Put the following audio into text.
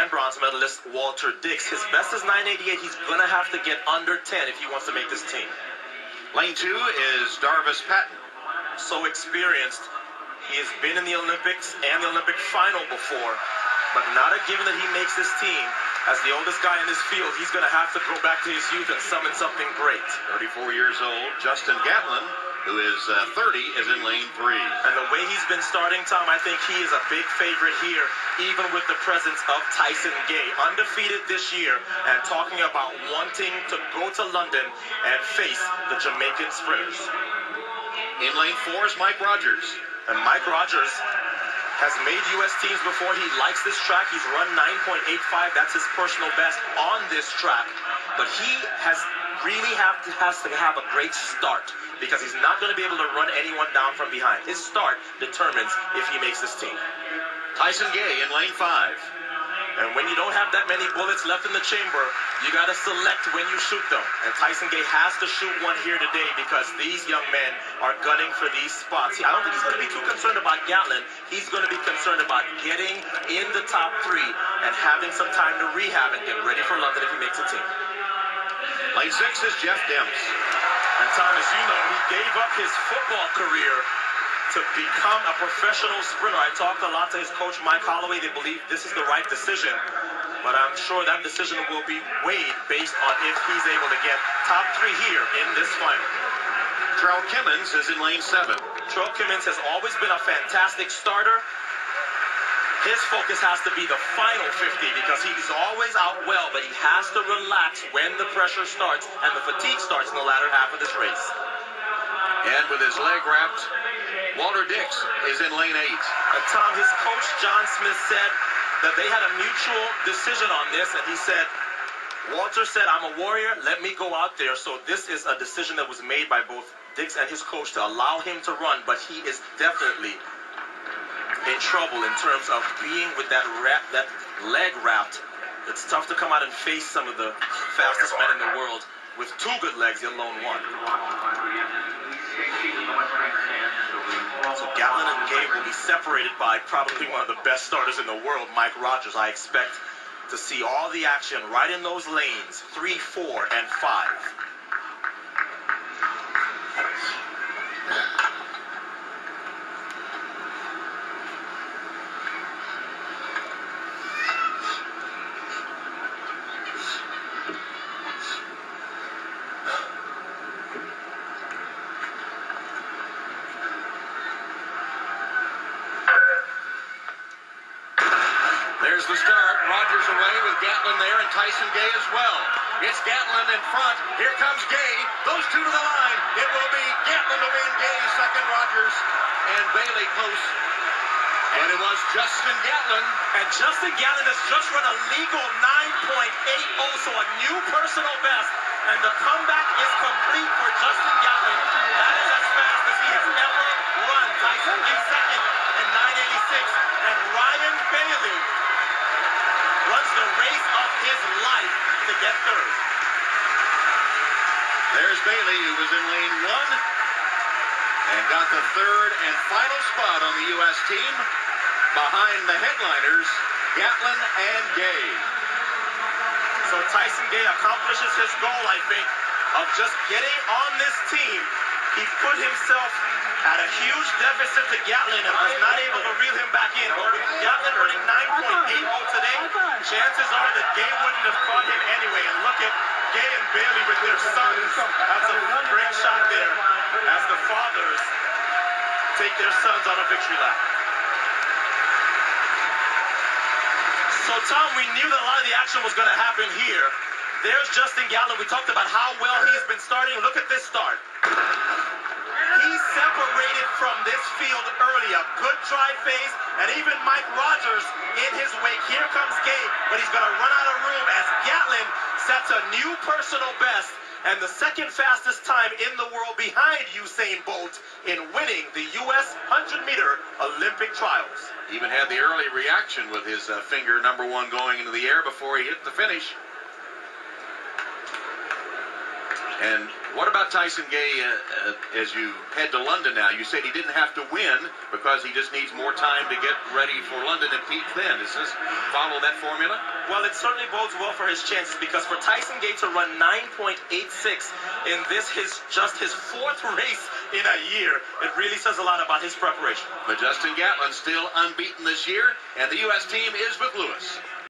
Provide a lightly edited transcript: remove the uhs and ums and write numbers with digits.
and bronze medalist Walter Dix. His best is 988. He's going to have to get under 10 if he wants to make this team. Lane 2 is Darvis Patton. So experienced. He has been in the Olympics and the Olympic final before, but not a given that he makes this team. As the oldest guy in this field, he's going to have to go back to his youth and summon something great. 34 years old, Justin Gatlin, who is 30, is in lane 3. And the way he's been starting, Tom, I think he is a big favorite here, even with the presence of Tyson Gay, undefeated this year, and talking about wanting to go to London and face the Jamaican sprinters. In lane 4 is Mike Rogers. And Mike Rogers has made U.S. teams before. He likes this track. He's run 9.85. That's his personal best on this track. But he has to have a great start, because he's not going to be able to run anyone down from behind. His start determines if he makes this team. Tyson Gay in lane 5. And when you don't have that many bullets left in the chamber, you got to select when you shoot them. And Tyson Gay has to shoot one here today, because these young men are gunning for these spots. I don't think he's going to be too concerned about Gatlin. He's going to be concerned about getting in the top 3 and having some time to rehab and get ready for London if he makes a team. Lane 6 is Jeff Demps. And Tom, as you know, he gave up his football career to become a professional sprinter. I talked a lot to his coach, Mike Holloway. They believe this is the right decision, but I'm sure that decision will be weighed based on if he's able to get top 3 here in this final. Terrell Kimmons is in lane 7. Terrell Kimmons has always been a fantastic starter. His focus has to be the final 50, because he's always out well, but he has to relax when the pressure starts and the fatigue starts in the latter half of this race. And with his leg wrapped, Walter Dix is in lane 8. And Tom, his coach John Smith said that they had a mutual decision on this, and he said, Walter said, I'm a warrior, let me go out there. So this is a decision that was made by both Dix and his coach to allow him to run, but he is definitely in trouble in terms of being with that leg wrapped. It's tough to come out and face some of the fastest men in the world with 2 good legs, let alone 1. So Gatlin and Gay will be separated by probably one of the best starters in the world, Mike Rogers. I expect to see all the action right in those lanes, 3, 4, and 5. There's the start. Rogers away with Gatlin there, and Tyson Gay as well. It's Gatlin in front. Here comes Gay. Those 2 to the line. It will be Gatlin to win. Gay second, Rogers and Bailey close. And it was Justin Gatlin. And Justin Gatlin has just run a legal 9.80, so a new personal best. And the comeback is complete for Justin Gatlin. That is as fast as he has ever run. Tyson Gay second in 986. And Ryan Bailey runs the race of his life to get 3rd. There's Bailey, who was in lane 1 and got the 3rd and final spot on the U.S. team behind the headliners, Gatlin and Gay. So Tyson Gay accomplishes his goal, I think, of just getting on this team. He put himself at a huge deficit to Gatlin and was not able to reel him back in. But with Gatlin running 9.80 today, chances are that Gay wouldn't have caught him anyway. And look at Gay and Bailey with their sons. That's a great shot there as the fathers take their sons on a victory lap. So Tom, we knew that a lot of the action was going to happen here. There's Justin Gatlin. We talked about how well he's been starting. Look at this start. He separated from this field early. A good try phase, and even Mike Rogers in his wake. Here comes Gay, but he's going to run out of room as Gatlin sets a new personal best and the second fastest time in the world behind Usain Bolt in winning the U.S. 100-meter Olympic trials. Even had the early reaction with his finger number 1 going into the air before he hit the finish. And what about Tyson Gay as you head to London now? You said he didn't have to win because he just needs more time to get ready for London and Pete then. Does this follow that formula? Well, it certainly bodes well for his chances because for Tyson Gay to run 9.86 in just his fourth race in a year, it really says a lot about his preparation. But Justin Gatlin still unbeaten this year, and the U.S. team is with Lewis.